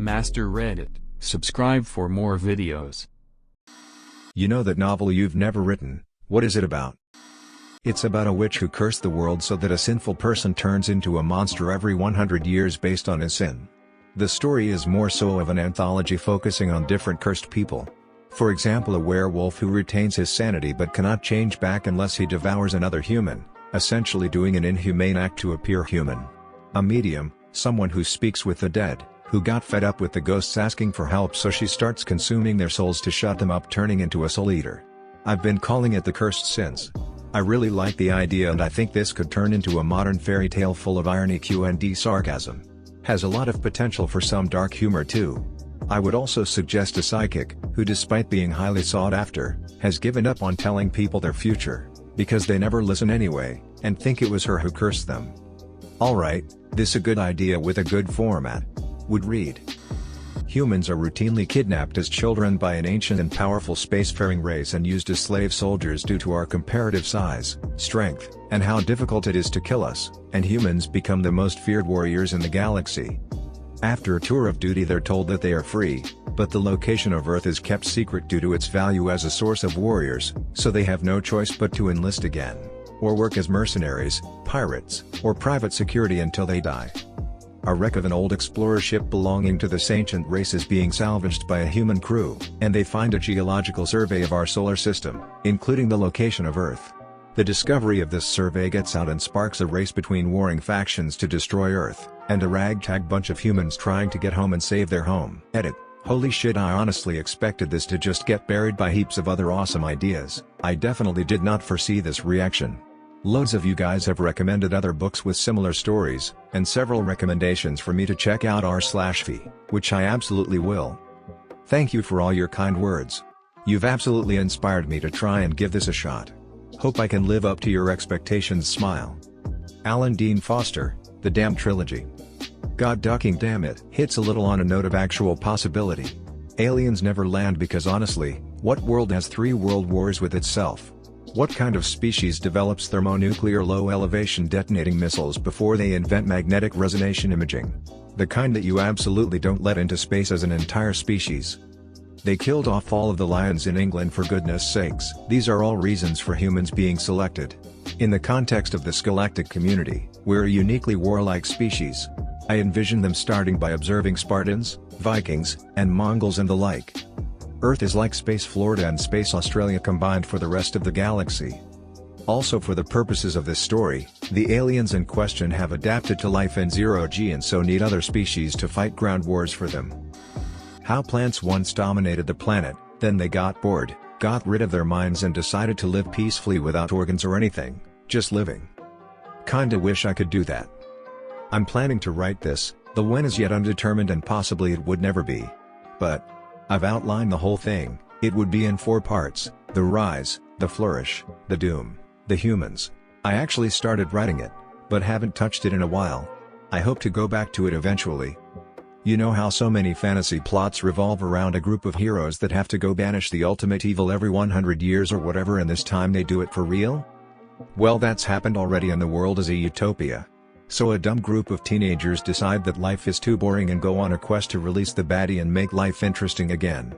AskReddit, subscribe for more videos. You know that novel you've never written, what is it about? It's about a witch who cursed the world so that a sinful person turns into a monster every 100 years based on his sin. The story is more so of an anthology focusing on different cursed people. For example, a werewolf who retains his sanity but cannot change back unless he devours another human, essentially doing an inhumane act to appear human. A medium, someone who speaks with the dead, who got fed up with the ghosts asking for help, so she starts consuming their souls to shut them up, turning into a soul eater. I've been calling it the cursed since. I really like the idea, and I think this could turn into a modern fairy tale full of irony and sarcasm. Has a lot of potential for some dark humor too. I would also suggest a psychic, who despite being highly sought after, has given up on telling people their future, because they never listen anyway, and think it was her who cursed them. Alright, this a good idea with a good format. Would read. Humans are routinely kidnapped as children by an ancient and powerful spacefaring race and used as slave soldiers due to our comparative size, strength, and how difficult it is to kill us, and humans become the most feared warriors in the galaxy. After a tour of duty they're told that they are free, but the location of Earth is kept secret due to its value as a source of warriors, so they have no choice but to enlist again, or work as mercenaries, pirates, or private security until they die. A wreck of an old explorer ship belonging to this ancient race is being salvaged by a human crew, and they find a geological survey of our solar system, including the location of Earth. The discovery of this survey gets out and sparks a race between warring factions to destroy Earth, and a ragtag bunch of humans trying to get home and save their home. Edit. Holy shit, I honestly expected this to just get buried by heaps of other awesome ideas. I definitely did not foresee this reaction. Loads of you guys have recommended other books with similar stories, and several recommendations for me to check out r/fee, which I absolutely will. Thank you for all your kind words. You've absolutely inspired me to try and give this a shot. Hope I can live up to your expectations. Smile. Alan Dean Foster, The Damn Trilogy. God ducking damn it hits a little on a note of actual possibility. Aliens never land because honestly, what world has 3 world wars with itself? What kind of species develops thermonuclear low-elevation detonating missiles before they invent magnetic resonance imaging? The kind that you absolutely don't let into space as an entire species. They killed off all of the lions in England, for goodness sakes. These are all reasons for humans being selected. In the context of this galactic community, we're a uniquely warlike species. I envision them starting by observing Spartans, Vikings, and Mongols and the like. Earth is like Space Florida and Space Australia combined for the rest of the galaxy. Also, for the purposes of this story, the aliens in question have adapted to life in zero-G and so need other species to fight ground wars for them. How plants once dominated the planet, then they got bored, got rid of their minds and decided to live peacefully without organs or anything, just living. Kinda wish I could do that. I'm planning to write this, the when is yet undetermined and possibly it would never be. But I've outlined the whole thing. It would be in 4 parts: the rise, the flourish, the doom, the humans. I actually started writing it, but haven't touched it in a while. I hope to go back to it eventually. You know how so many fantasy plots revolve around a group of heroes that have to go banish the ultimate evil every 100 years or whatever, and this time they do it for real? Well, that's happened already and the world is a utopia. So a dumb group of teenagers decide that life is too boring and go on a quest to release the baddie and make life interesting again.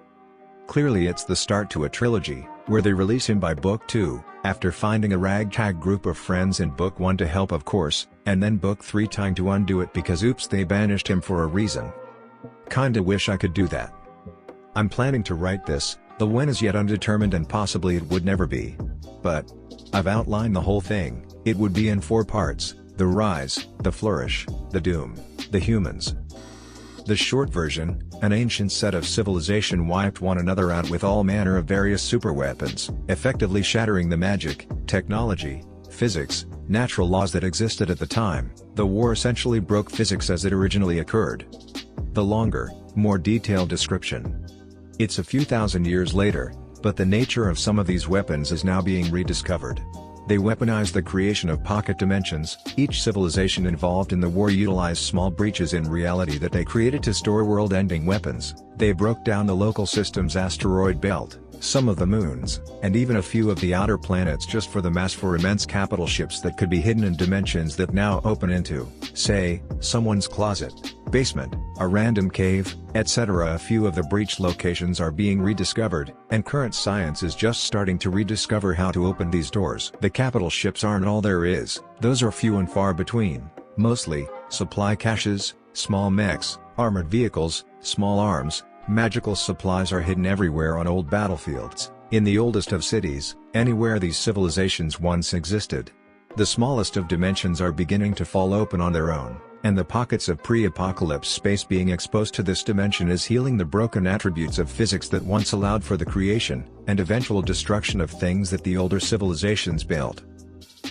Clearly it's the start to a trilogy, where they release him by book 2, after finding a ragtag group of friends in book 1 to help, of course, and then book 3 trying to undo it because oops, they banished him for a reason. Kinda wish I could do that. I'm planning to write this, the when is yet undetermined and possibly it would never be. But I've outlined the whole thing. It would be in 4 parts: the rise, the flourish, the doom, the humans. The short version: an ancient set of civilization wiped one another out with all manner of various superweapons, effectively shattering the magic, technology, physics, natural laws that existed at the time. The war essentially broke physics as it originally occurred. The longer, more detailed description. It's a few thousand years later, but the nature of some of these weapons is now being rediscovered. They weaponized the creation of pocket dimensions. Each civilization involved in the war utilized small breaches in reality that they created to store world-ending weapons. They broke down the local system's asteroid belt, some of the moons, and even a few of the outer planets just for the mass for immense capital ships that could be hidden in dimensions that now open into, say, someone's closet, basement, a random cave, etc. A few of the breached locations are being rediscovered, and current science is just starting to rediscover how to open these doors. The capital ships aren't all there is, those are few and far between. Mostly, supply caches, small mechs, armored vehicles, small arms, magical supplies are hidden everywhere on old battlefields, in the oldest of cities, anywhere these civilizations once existed. The smallest of dimensions are beginning to fall open on their own, and the pockets of pre-apocalypse space being exposed to this dimension is healing the broken attributes of physics that once allowed for the creation, and eventual destruction of things that the older civilizations built.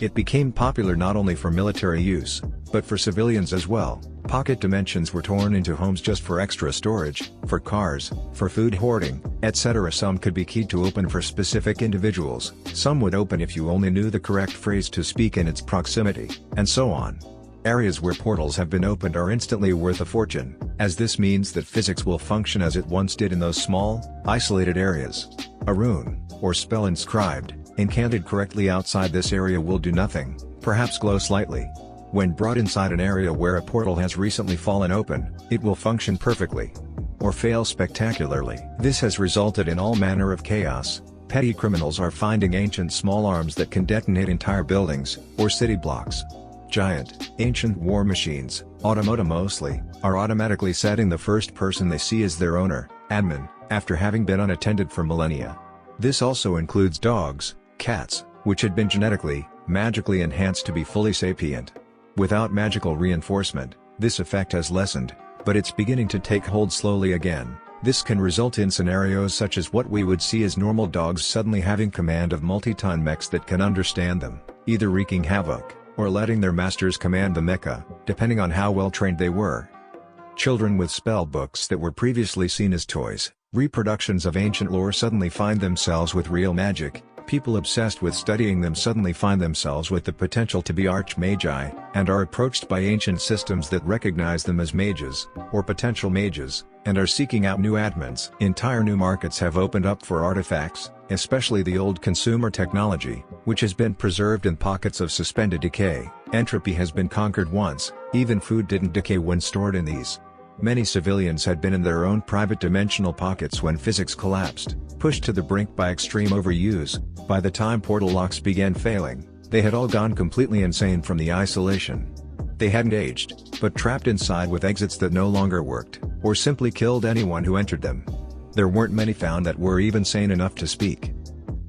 It became popular not only for military use, but for civilians as well. Pocket dimensions were torn into homes just for extra storage, for cars, for food hoarding, etc. Some could be keyed to open for specific individuals, some would open if you only knew the correct phrase to speak in its proximity, and so on. Areas where portals have been opened are instantly worth a fortune, as this means that physics will function as it once did in those small, isolated areas. A rune, or spell inscribed, incanted correctly outside this area will do nothing, perhaps glow slightly. When brought inside an area where a portal has recently fallen open, it will function perfectly. Or fail spectacularly. This has resulted in all manner of chaos. Petty criminals are finding ancient small arms that can detonate entire buildings, or city blocks. Giant, ancient war machines, automata mostly, are automatically setting the first person they see as their owner, admin, after having been unattended for millennia. This also includes dogs, cats, which had been genetically, magically enhanced to be fully sapient. Without magical reinforcement, this effect has lessened, but it's beginning to take hold slowly again. This can result in scenarios such as what we would see as normal dogs suddenly having command of multi-ton mechs that can understand them, either wreaking havoc, or letting their masters command the mecha, depending on how well trained they were. Children with spell books that were previously seen as toys, reproductions of ancient lore suddenly find themselves with real magic. People obsessed with studying them suddenly find themselves with the potential to be archmagi, and are approached by ancient systems that recognize them as mages, or potential mages, and are seeking out new admins. Entire new markets have opened up for artifacts, especially the old consumer technology, which has been preserved in pockets of suspended decay. Entropy has been conquered once, even food didn't decay when stored in these. Many civilians had been in their own private dimensional pockets when physics collapsed, pushed to the brink by extreme overuse. By the time portal locks began failing, they had all gone completely insane from the isolation. They hadn't aged, but trapped inside with exits that no longer worked, or simply killed anyone who entered them. There weren't many found that were even sane enough to speak.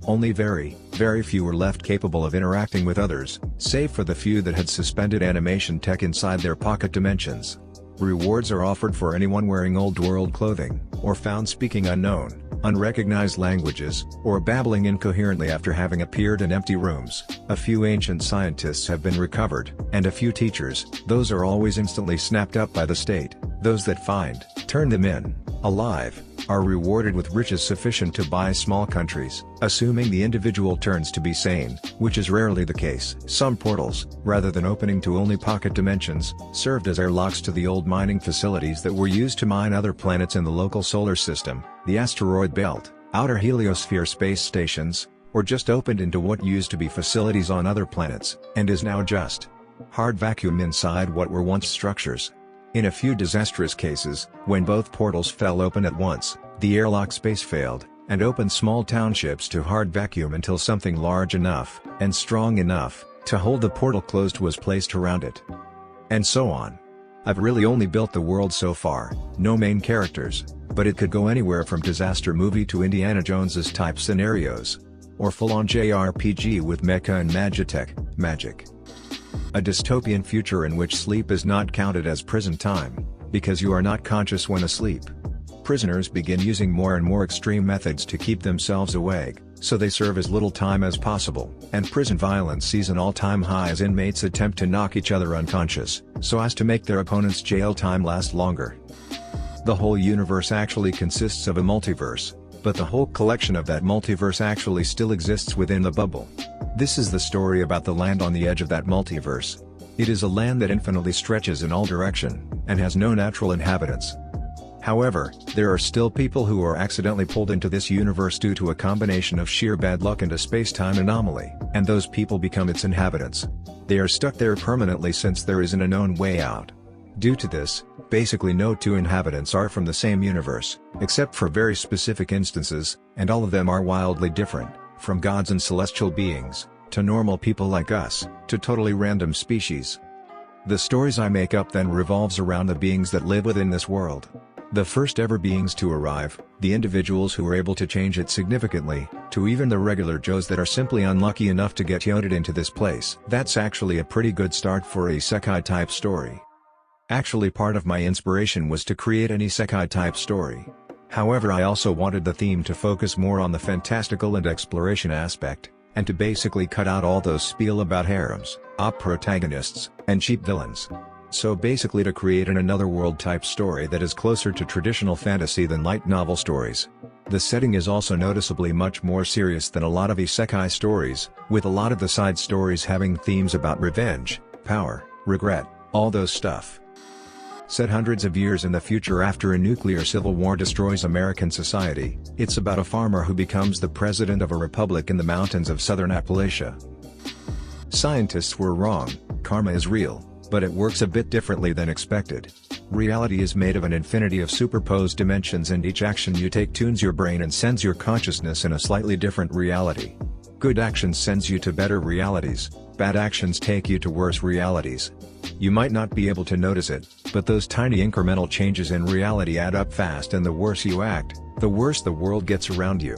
Only very, very few were left capable of interacting with others, save for the few that had suspended animation tech inside their pocket dimensions. Rewards are offered for anyone wearing old world clothing, or found speaking unknown, unrecognized languages, or babbling incoherently after having appeared in empty rooms. A few ancient scientists have been recovered, and a few teachers. Those are always instantly snapped up by the state. Those that find, turn them in, alive, are rewarded with riches sufficient to buy small countries, assuming the individual turns to be sane, which is rarely the case. Some portals, rather than opening to only pocket dimensions, served as airlocks to the old mining facilities that were used to mine other planets in the local solar system, the asteroid belt, outer heliosphere space stations, or just opened into what used to be facilities on other planets, and is now just hard vacuum inside what were once structures. In a few disastrous cases, when both portals fell open at once, the airlock space failed, and opened small townships to hard vacuum until something large enough, and strong enough, to hold the portal closed was placed around it. And so on. I've really only built the world so far, no main characters, but it could go anywhere from disaster movie to Indiana Jones's type scenarios. Or full-on JRPG with mecha and magitech, magic. A dystopian future in which sleep is not counted as prison time, because you are not conscious when asleep. Prisoners begin using more and more extreme methods to keep themselves awake, so they serve as little time as possible, and prison violence sees an all-time high as inmates attempt to knock each other unconscious, so as to make their opponent's jail time last longer. The whole universe actually consists of a multiverse, but the whole collection of that multiverse actually still exists within the bubble. This is the story about the land on the edge of that multiverse. It is a land that infinitely stretches in all direction, and has no natural inhabitants. However, there are still people who are accidentally pulled into this universe due to a combination of sheer bad luck and a space-time anomaly, and those people become its inhabitants. They are stuck there permanently since there isn't a known way out. Due to this, basically no two inhabitants are from the same universe, except for very specific instances, and all of them are wildly different, from gods and celestial beings, to normal people like us, to totally random species. The stories I make up then revolves around the beings that live within this world. The first ever beings to arrive, the individuals who are able to change it significantly, to even the regular Joes that are simply unlucky enough to get yoted into this place. That's actually a pretty good start for a isekai type story. Actually, part of my inspiration was to create an isekai type story. However, I also wanted the theme to focus more on the fantastical and exploration aspect, and to basically cut out all those spiel about harems, op protagonists, and cheap villains. So basically to create an another world type story that is closer to traditional fantasy than light novel stories. The setting is also noticeably much more serious than a lot of isekai stories, with a lot of the side stories having themes about revenge, power, regret, all those stuff. Set hundreds of years in the future after a nuclear civil war destroys American society, it's about a farmer who becomes the president of a republic in the mountains of southern Appalachia. Scientists were wrong, karma is real, but it works a bit differently than expected. Reality is made of an infinity of superposed dimensions, and each action you take tunes your brain and sends your consciousness in a slightly different reality. Good actions sends you to better realities, bad actions take you to worse realities. You might not be able to notice it, but those tiny incremental changes in reality add up fast, and the worse you act, the worse the world gets around you.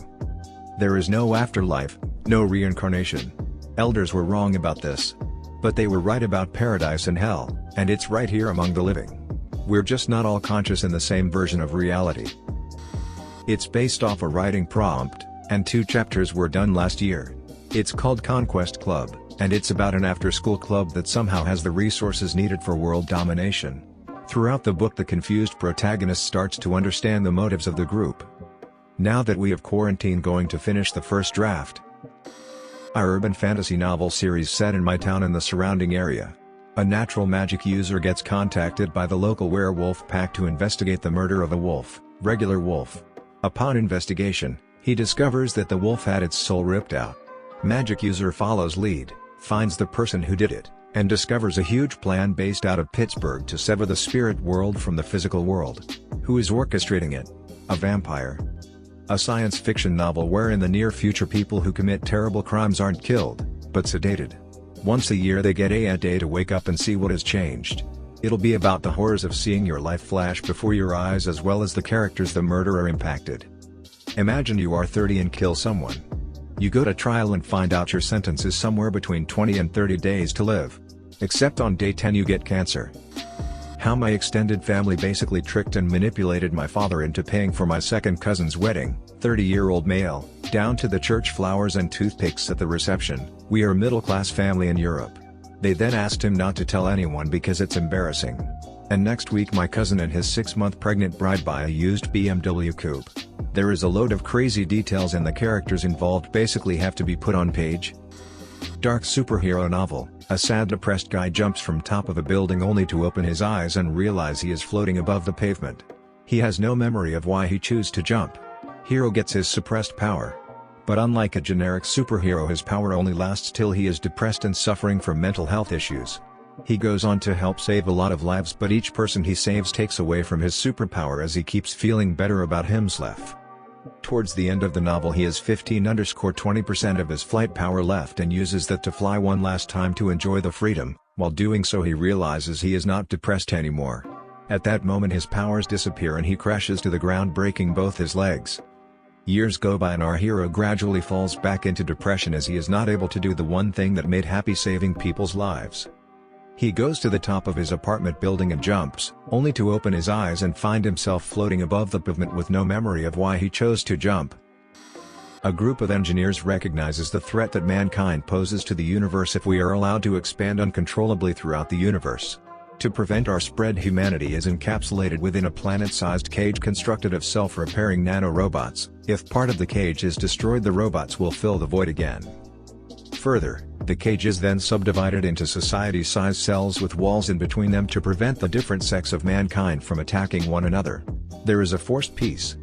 There is no afterlife, no reincarnation. Elders were wrong about this. But they were right about paradise and hell, and it's right here among the living. We're just not all conscious in the same version of reality. It's based off a writing prompt, and 2 chapters were done last year. It's called Conquest Club, and it's about an after-school club that somehow has the resources needed for world domination. Throughout the book, the confused protagonist starts to understand the motives of the group. Now that we have quarantined, going to finish the first draft. A urban fantasy novel series set in my town and the surrounding area. A natural magic user gets contacted by the local werewolf pack to investigate the murder of a wolf, regular wolf. Upon investigation, he discovers that the wolf had its soul ripped out. Magic user follows lead, finds the person who did it, and discovers a huge plan based out of Pittsburgh to sever the spirit world from the physical world. Who is orchestrating it? A vampire. A science fiction novel where in the near future people who commit terrible crimes aren't killed, but sedated. Once a year they get a day to wake up and see what has changed. It'll be about the horrors of seeing your life flash before your eyes, as well as the characters the murderer impacted. Imagine you are 30 and kill someone. You go to trial and find out your sentence is somewhere between 20 and 30 days to live. Except on day 10 you get cancer. How my extended family basically tricked and manipulated my father into paying for my second cousin's wedding, 30-year-old male, down to the church flowers and toothpicks at the reception. We are a middle-class family in Europe. They then asked him not to tell anyone because it's embarrassing. And next week my cousin and his 6-month pregnant bride buy a used BMW coupe. There is a load of crazy details, and the characters involved basically have to be put on page. Dark superhero novel. A sad depressed guy jumps from top of a building only to open his eyes and realize he is floating above the pavement. He has no memory of why he chose to jump. Hero gets his suppressed power. But unlike a generic superhero, his power only lasts till he is depressed and suffering from mental health issues. He goes on to help save a lot of lives, but each person he saves takes away from his superpower as he keeps feeling better about himself. Towards the end of the novel he has 15-20% of his flight power left and uses that to fly one last time to enjoy the freedom. While doing so he realizes he is not depressed anymore. At that moment his powers disappear and he crashes to the ground, breaking both his legs. Years go by and our hero gradually falls back into depression as he is not able to do the one thing that made happy: saving people's lives. He goes to the top of his apartment building and jumps, only to open his eyes and find himself floating above the pavement with no memory of why he chose to jump. A group of engineers recognizes the threat that mankind poses to the universe if we are allowed to expand uncontrollably throughout the universe. To prevent our spread, humanity is encapsulated within a planet-sized cage constructed of self-repairing nanorobots. If part of the cage is destroyed, the robots will fill the void again. Further, the cage is then subdivided into society-sized cells with walls in between them to prevent the different sects of mankind from attacking one another. There is a forced peace.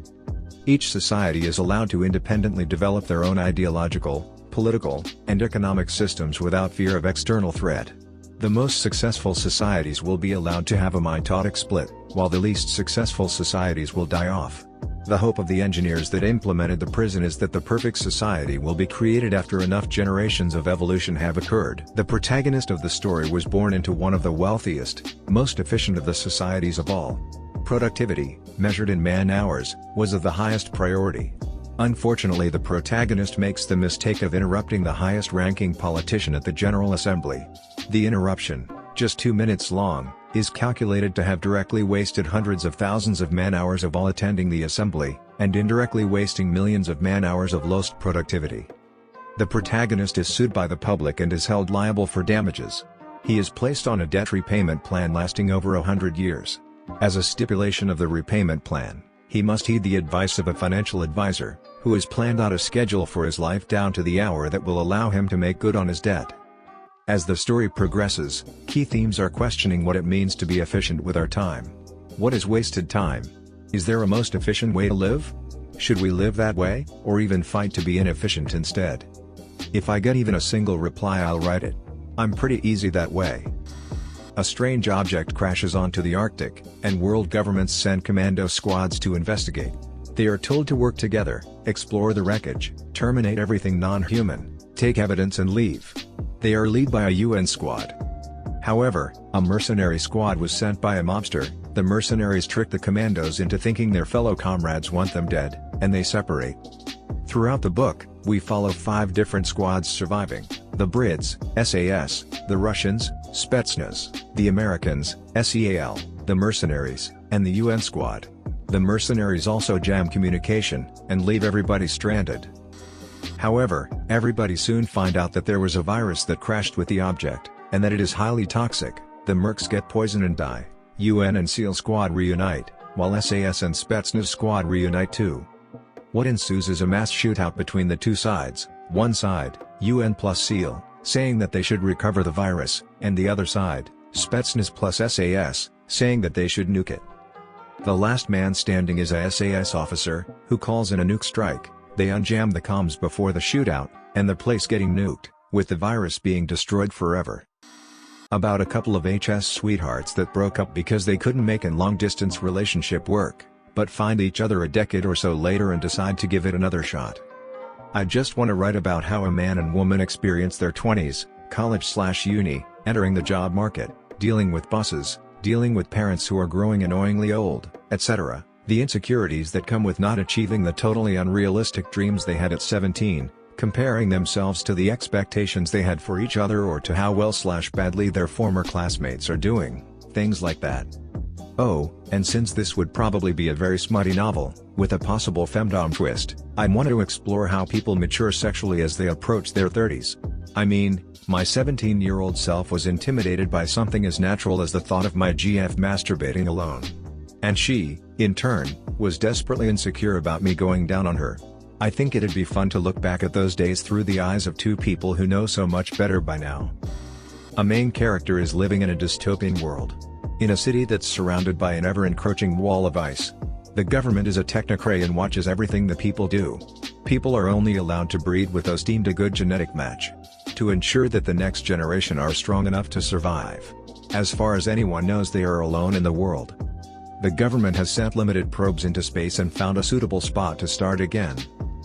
Each society is allowed to independently develop their own ideological, political, and economic systems without fear of external threat. The most successful societies will be allowed to have a mitotic split, while the least successful societies will die off. The hope of the engineers that implemented the prison is that the perfect society will be created after enough generations of evolution have occurred. The protagonist of the story was born into one of the wealthiest, most efficient of the societies of all. Productivity, measured in man-hours, was of the highest priority. Unfortunately, the protagonist makes the mistake of interrupting the highest-ranking politician at the General Assembly. The interruption, just 2 minutes long, is calculated to have directly wasted hundreds of thousands of man-hours of all attending the assembly, and indirectly wasting millions of man-hours of lost productivity. The protagonist is sued by the public and is held liable for damages. He is placed on a debt repayment plan lasting over 100 years. As a stipulation of the repayment plan, he must heed the advice of a financial advisor, who has planned out a schedule for his life down to the hour that will allow him to make good on his debt. As the story progresses, key themes are questioning what it means to be efficient with our time. What is wasted time? Is there a most efficient way to live? Should we live that way, or even fight to be inefficient instead? If I get even a single reply, I'll write it. I'm pretty easy that way. A strange object crashes onto the Arctic, and world governments send commando squads to investigate. They are told to work together, explore the wreckage, terminate everything non-human, take evidence and leave. They are led by a UN squad. However, a mercenary squad was sent by a mobster. The mercenaries trick the commandos into thinking their fellow comrades want them dead, and they separate. Throughout the book, we follow 5 different squads surviving: the Brits, SAS, the Russians, Spetsnaz, the Americans, SEAL, the mercenaries, and the UN squad. The mercenaries also jam communication, and leave everybody stranded. However, everybody soon find out that there was a virus that crashed with the object, and that it is highly toxic. The mercs get poisoned and die. UN and SEAL squad reunite, while SAS and Spetsnaz squad reunite too. What ensues is a mass shootout between the two sides, one side, UN plus SEAL, saying that they should recover the virus, and the other side, Spetsnaz plus SAS, saying that they should nuke it. The last man standing is a SAS officer, who calls in a nuke strike. They unjam the comms before the shootout, and the place getting nuked, with the virus being destroyed forever. About a couple of HS sweethearts that broke up because they couldn't make a long-distance relationship work, but find each other a decade or so later and decide to give it another shot. I just want to write about how a man and woman experience their 20s, college/uni, entering the job market, dealing with bosses, dealing with parents who are growing annoyingly old, etc. The insecurities that come with not achieving the totally unrealistic dreams they had at 17, comparing themselves to the expectations they had for each other or to how well/badly their former classmates are doing, things like that. Oh, and since this would probably be a very smutty novel, with a possible femdom twist, I want to explore how people mature sexually as they approach their 30s. I mean, my 17-year-old self was intimidated by something as natural as the thought of my GF masturbating alone. And she, in turn, was desperately insecure about me going down on her. I think it'd be fun to look back at those days through the eyes of 2 people who know so much better by now. A main character is living in a dystopian world. In a city that's surrounded by an ever-encroaching wall of ice. The government is a technocrat and watches everything the people do. People are only allowed to breed with those deemed a good genetic match, to ensure that the next generation are strong enough to survive. As far as anyone knows, they are alone in the world. The government has sent limited probes into space and found a suitable spot to start again.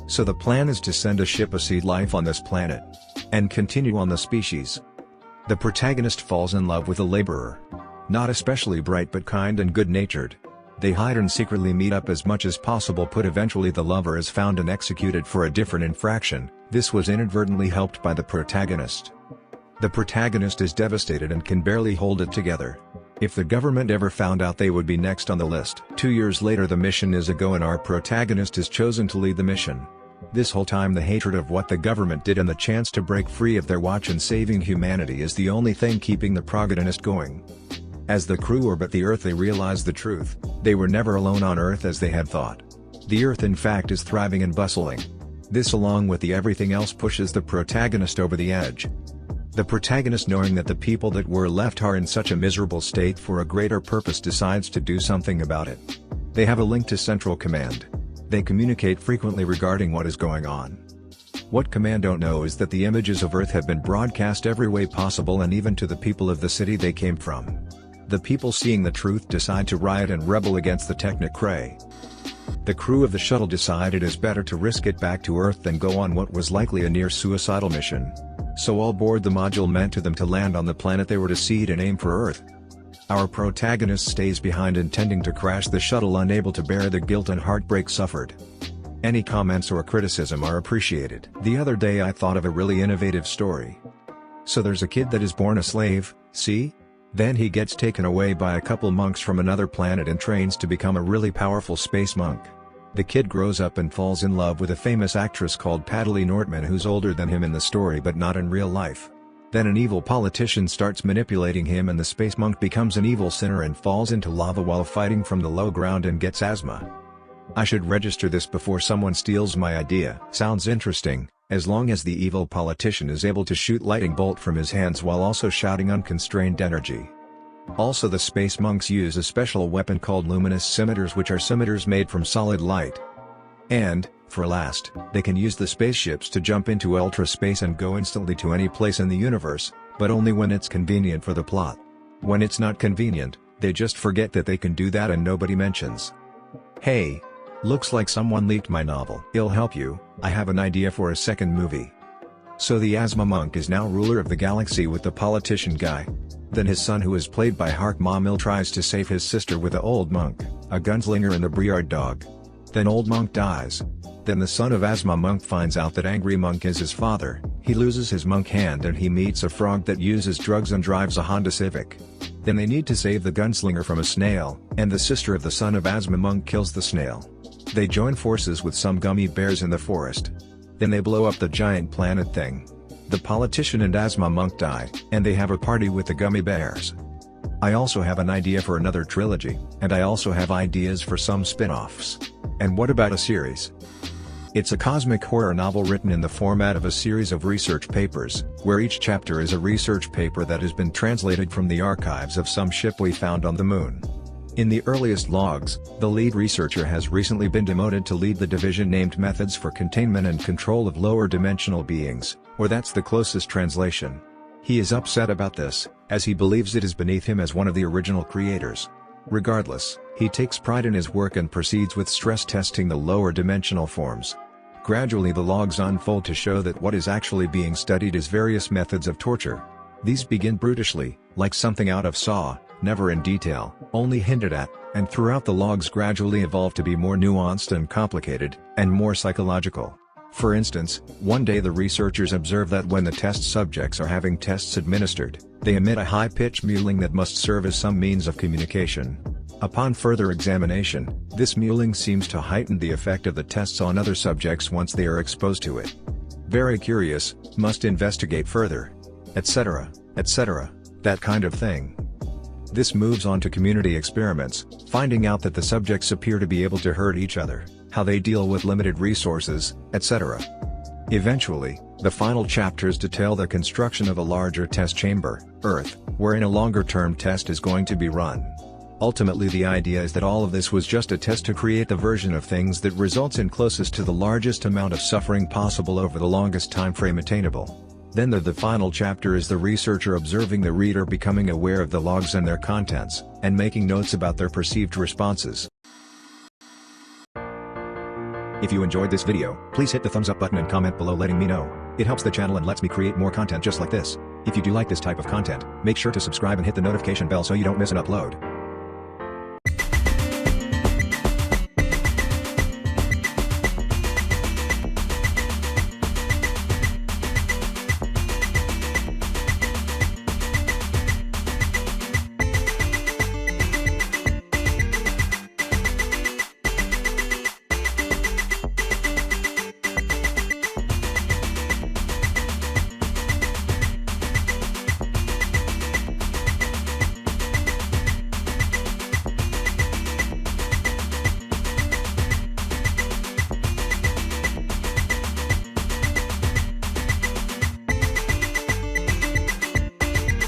So the plan is to send a ship of seed life on this planet, and continue on the species. The protagonist falls in love with a laborer. Not especially bright but kind and good-natured. They hide and secretly meet up as much as possible, but eventually the lover is found and executed for a different infraction. This was inadvertently helped by the protagonist. The protagonist is devastated and can barely hold it together. If the government ever found out, they would be next on the list. 2 years later, the mission is a go and our protagonist is chosen to lead the mission. This whole time the hatred of what the government did and the chance to break free of their watch and saving humanity is the only thing keeping the protagonist going. As the crew orbit the Earth, they realize the truth: they were never alone on Earth as they had thought. The Earth in fact is thriving and bustling. This, along with the everything else, pushes the protagonist over the edge. The protagonist, knowing that the people that were left are in such a miserable state for a greater purpose, decides to do something about it. They have a link to Central Command. They communicate frequently regarding what is going on. What Command don't know is that the images of Earth have been broadcast every way possible and even to the people of the city they came from. The people seeing the truth decide to riot and rebel against the Technocray. The crew of the shuttle decided it's better to risk it back to Earth than go on what was likely a near-suicidal mission. So all board the module meant to them to land on the planet they were to seed and aim for Earth. Our protagonist stays behind intending to crash the shuttle, unable to bear the guilt and heartbreak suffered. Any comments or criticism are appreciated. The other day I thought of a really innovative story. So there's a kid that is born a slave, see? Then he gets taken away by a couple monks from another planet and trains to become a really powerful space monk. The kid grows up and falls in love with a famous actress called Patalie Nortman, who's older than him in the story but not in real life. Then an evil politician starts manipulating him and the space monk becomes an evil sinner and falls into lava while fighting from the low ground and gets asthma. I should register this before someone steals my idea. Sounds interesting, as long as the evil politician is able to shoot lightning bolt from his hands while also shouting unconstrained energy. Also, the space monks use a special weapon called luminous scimitars, which are scimitars made from solid light. And, for last, they can use the spaceships to jump into ultra space and go instantly to any place in the universe, but only when it's convenient for the plot. When it's not convenient, they just forget that they can do that and nobody mentions. Hey! Looks like someone leaked my novel. It'll help you, I have an idea for a second movie. So the asthma monk is now ruler of the galaxy with the politician guy. Then his son, who is played by Hark Mamil, tries to save his sister with the old monk, a gunslinger and the Briard dog. Then old monk dies. Then the son of asthma monk finds out that angry monk is his father, he loses his monk hand and he meets a frog that uses drugs and drives a Honda Civic. Then they need to save the gunslinger from a snail, and the sister of the son of asthma monk kills the snail. They join forces with some gummy bears in the forest. Then they blow up the giant planet thing. The politician and asthma monk die, and they have a party with the gummy bears. I also have an idea for another trilogy, and I also have ideas for some spin-offs. And what about a series? It's a cosmic horror novel written in the format of a series of research papers, where each chapter is a research paper that has been translated from the archives of some ship we found on the moon. In the earliest logs, the lead researcher has recently been demoted to lead the division named Methods for Containment and Control of Lower Dimensional Beings, or that's the closest translation. He is upset about this, as he believes it is beneath him as one of the original creators. Regardless, he takes pride in his work and proceeds with stress testing the lower dimensional forms. Gradually the logs unfold to show that what is actually being studied is various methods of torture. These begin brutishly, like something out of Saw, never in detail, only hinted at, and throughout the logs gradually evolve to be more nuanced and complicated, and more psychological. For instance, one day the researchers observe that when the test subjects are having tests administered, they emit a high-pitched mewling that must serve as some means of communication. Upon further examination, this mewling seems to heighten the effect of the tests on other subjects once they are exposed to it. Very curious, must investigate further. Etc., etc., that kind of thing. This moves on to community experiments, finding out that the subjects appear to be able to hurt each other, how they deal with limited resources, etc. Eventually, the final chapters detail the construction of a larger test chamber, Earth, wherein a longer-term test is going to be run. Ultimately, the idea is that all of this was just a test to create the version of things that results in closest to the largest amount of suffering possible over the longest time frame attainable. Then the final chapter is the researcher observing the reader becoming aware of the logs and their contents, and making notes about their perceived responses. If you enjoyed this video, please hit the thumbs up button and comment below letting me know. It helps the channel and lets me create more content just like this. If you do like this type of content, make sure to subscribe and hit the notification bell so you don't miss an upload.